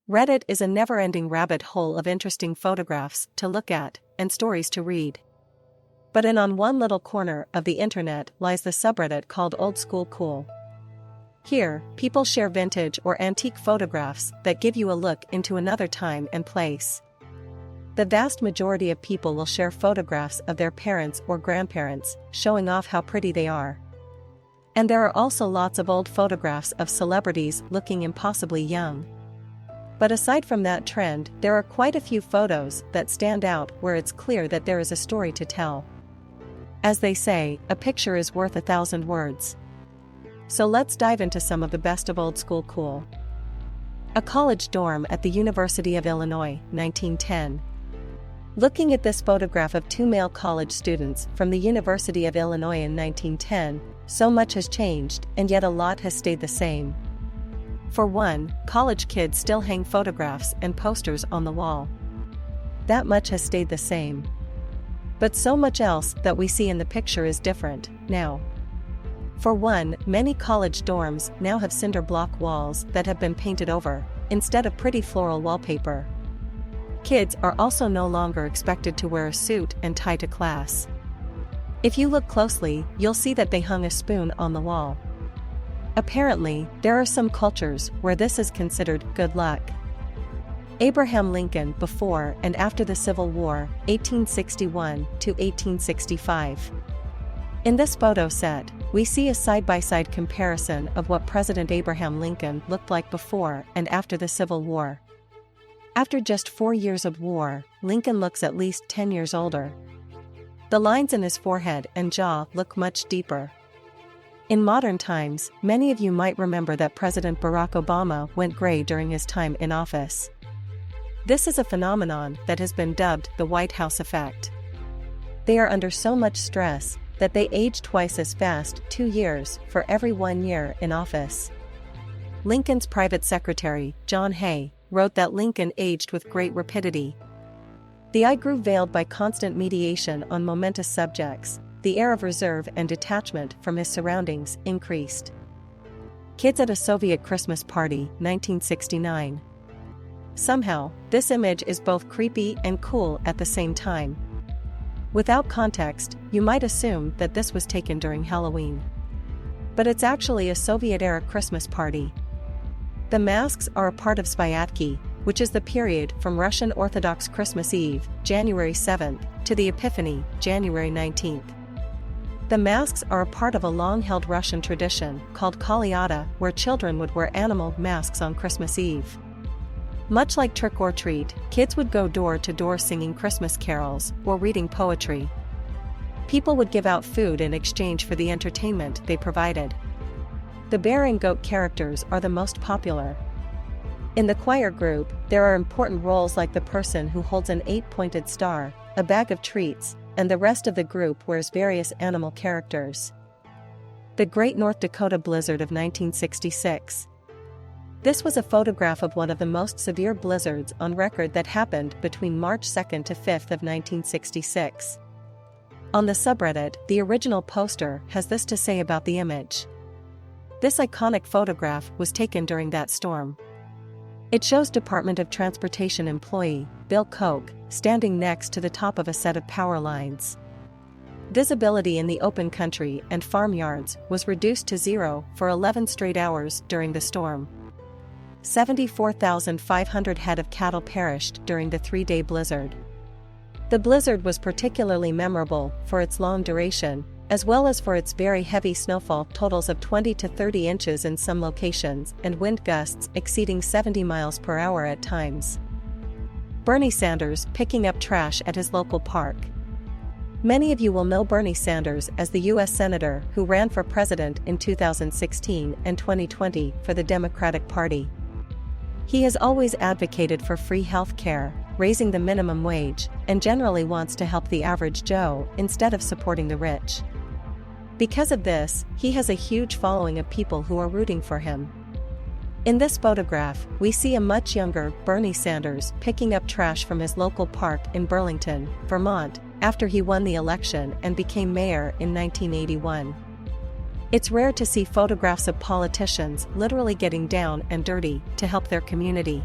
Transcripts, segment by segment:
Reddit is a never-ending rabbit hole of interesting photographs to look at and stories to read. But on one little corner of the internet lies the subreddit called Old School Cool. Here, people share vintage or antique photographs that give you a look into another time and place. The vast majority of people will share photographs of their parents or grandparents, showing off how pretty they are. And there are also lots of old photographs of celebrities looking impossibly young. But aside from that trend, there are quite a few photos that stand out where it's clear that there is a story to tell. As they say, a picture is worth 1,000 words. So let's dive into some of the best of Old School Cool. A college dorm at the University of Illinois, 1910. Looking at this photograph of two male college students from the University of Illinois in 1910, so much has changed, and yet a lot has stayed the same. For one, college kids still hang photographs and posters on the wall. That much has stayed the same. But so much else that we see in the picture is different now. For one, many college dorms now have cinder block walls that have been painted over, instead of pretty floral wallpaper. Kids are also no longer expected to wear a suit and tie to class. If you look closely, you'll see that they hung a spoon on the wall. Apparently, there are some cultures where this is considered good luck. Abraham Lincoln before and after the Civil War, 1861 to 1865. In this photo set, we see a side-by-side comparison of what President Abraham Lincoln looked like before and after the Civil War. After just 4 years of war, Lincoln looks at least 10 years older. The lines in his forehead and jaw look much deeper. In modern times, many of you might remember that President Barack Obama went gray during his time in office. This is a phenomenon that has been dubbed the White House effect. They are under so much stress that they age twice as fast, 2 years, for every 1 year in office. Lincoln's private secretary, John Hay, wrote that Lincoln aged with great rapidity. The eye grew veiled by constant mediation on momentous subjects, the air of reserve and detachment from his surroundings increased. Kids at a Soviet Christmas party, 1969. Somehow, this image is both creepy and cool at the same time. Without context, you might assume that this was taken during Halloween. But it's actually a Soviet-era Christmas party. The masks are a part of Svyatky, which is the period from Russian Orthodox Christmas Eve, January 7th, to the Epiphany, January 19th. The masks are a part of a long-held Russian tradition called Kolyada, where children would wear animal masks on Christmas Eve. Much like Trick or Treat, kids would go door to door singing Christmas carols or reading poetry. People would give out food in exchange for the entertainment they provided. The bear and goat characters are the most popular. In the choir group, there are important roles like the person who holds an 8-pointed star, a bag of treats, and the rest of the group wears various animal characters. The Great North Dakota Blizzard of 1966. This was a photograph of one of the most severe blizzards on record that happened between March 2nd to 5th of 1966. On the subreddit, the original poster has this to say about the image. This iconic photograph was taken during that storm. It shows Department of Transportation employee, Bill Koch, standing next to the top of a set of power lines. Visibility in the open country and farmyards was reduced to 0 for 11 straight hours during the storm. 74,500 head of cattle perished during the 3-day blizzard. The blizzard was particularly memorable for its long duration, as well as for its very heavy snowfall totals of 20 to 30 inches in some locations and wind gusts exceeding 70 miles per hour at times. Bernie Sanders picking up trash at his local park. Many of you will know Bernie Sanders as the U.S. Senator who ran for president in 2016 and 2020 for the Democratic Party. He has always advocated for free health care, raising the minimum wage, and generally wants to help the average Joe instead of supporting the rich. Because of this, he has a huge following of people who are rooting for him. In this photograph, we see a much younger Bernie Sanders picking up trash from his local park in Burlington, Vermont, after he won the election and became mayor in 1981. It's rare to see photographs of politicians literally getting down and dirty to help their community.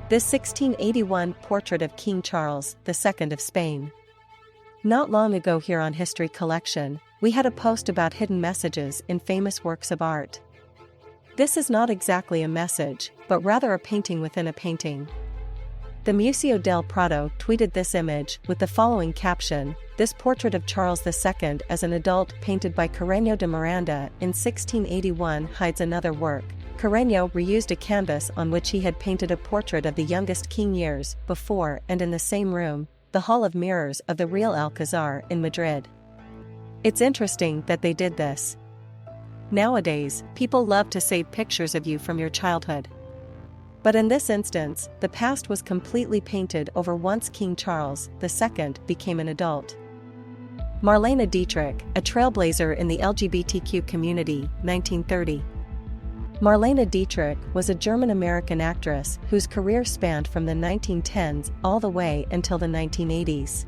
This 1681 portrait of King Charles II of Spain. Not long ago here on History Collection, we had a post about hidden messages in famous works of art. This is not exactly a message, but rather a painting within a painting. The Museo del Prado tweeted this image with the following caption: "This portrait of Charles II as an adult painted by Carreño de Miranda in 1681 hides another work." Carreño reused a canvas on which he had painted a portrait of the youngest king years before, and in the same room, the Hall of Mirrors of the Real Alcazar in Madrid. It's interesting that they did this. Nowadays, people love to save pictures of you from your childhood. But in this instance, the past was completely painted over once King Charles II became an adult. Marlene Dietrich, a trailblazer in the LGBTQ community, 1930. Marlene Dietrich was a German-American actress whose career spanned from the 1910s all the way until the 1980s.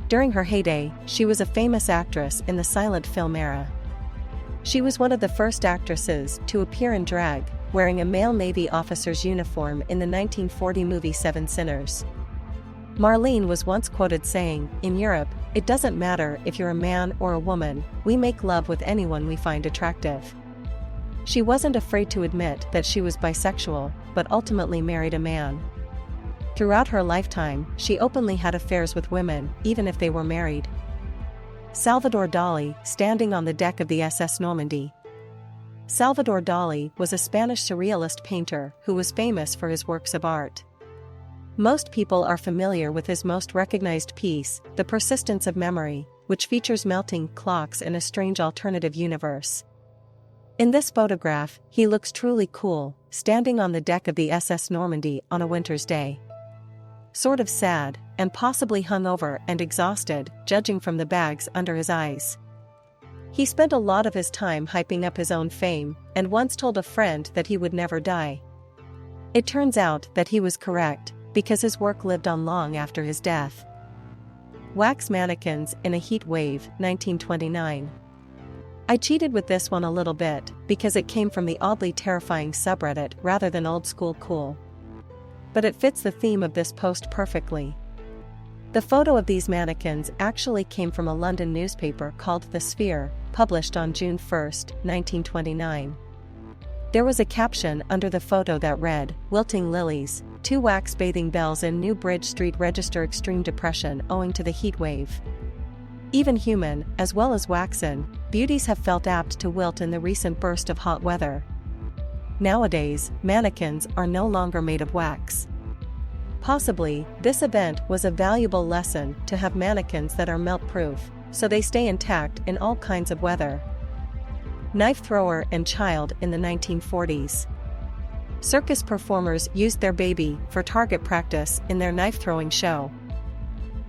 During her heyday, she was a famous actress in the silent film era. She was one of the first actresses to appear in drag, wearing a male Navy officer's uniform in the 1940 movie Seven Sinners. Marlene was once quoted saying, "In Europe, it doesn't matter if you're a man or a woman, we make love with anyone we find attractive." She wasn't afraid to admit that she was bisexual, but ultimately married a man. Throughout her lifetime, she openly had affairs with women, even if they were married. Salvador Dali, standing on the deck of the SS Normandy. Salvador Dali was a Spanish surrealist painter who was famous for his works of art. Most people are familiar with his most recognized piece, The Persistence of Memory, which features melting clocks in a strange alternative universe. In this photograph, he looks truly cool, standing on the deck of the SS Normandy on a winter's day. Sort of sad, and possibly hungover and exhausted, judging from the bags under his eyes. He spent a lot of his time hyping up his own fame, and once told a friend that he would never die. It turns out that he was correct, because his work lived on long after his death. Wax mannequins in a heat wave, 1929. I cheated with this one a little bit, because it came from the oddly terrifying subreddit rather than old school cool. But it fits the theme of this post perfectly. The photo of these mannequins actually came from a London newspaper called The Sphere, published on June 1, 1929. There was a caption under the photo that read, "Wilting lilies, 2 wax bathing bells in New Bridge Street register extreme depression owing to the heat wave." Even human, as well as waxen, beauties have felt apt to wilt in the recent burst of hot weather. Nowadays, mannequins are no longer made of wax. Possibly, this event was a valuable lesson to have mannequins that are melt-proof, so they stay intact in all kinds of weather. Knife thrower and child in the 1940s. Circus performers used their baby for target practice in their knife-throwing show.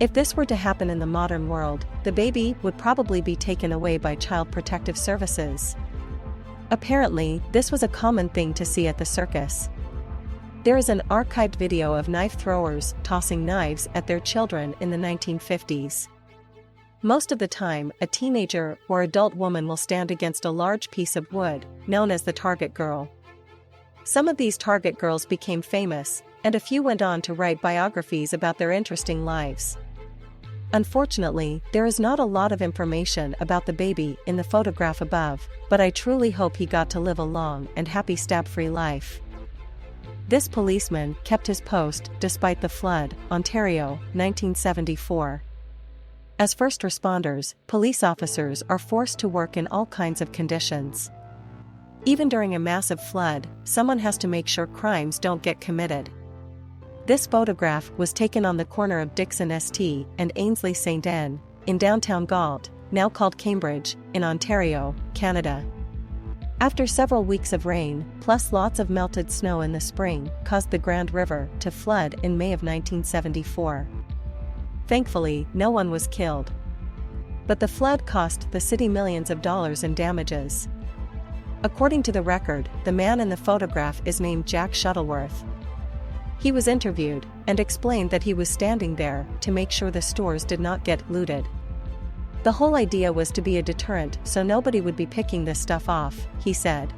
If this were to happen in the modern world, the baby would probably be taken away by Child Protective Services. Apparently, this was a common thing to see at the circus. There is an archived video of knife throwers tossing knives at their children in the 1950s. Most of the time, a teenager or adult woman will stand against a large piece of wood, known as the target girl. Some of these target girls became famous, and a few went on to write biographies about their interesting lives. Unfortunately, there is not a lot of information about the baby in the photograph above, but I truly hope he got to live a long and happy stab-free life. This policeman kept his post despite the flood, Ontario, 1974. As first responders, police officers are forced to work in all kinds of conditions. Even during a massive flood, someone has to make sure crimes don't get committed. This photograph was taken on the corner of Dixon St. and Ainsley St. Anne, in downtown Galt, now called Cambridge, in Ontario, Canada. After several weeks of rain, plus lots of melted snow in the spring, caused the Grand River to flood in May of 1974. Thankfully, no one was killed. But the flood cost the city millions of dollars in damages. According to the record, the man in the photograph is named Jack Shuttleworth. He was interviewed, and explained that he was standing there to make sure the stores did not get looted. The whole idea was to be a deterrent so nobody would be picking this stuff off, he said.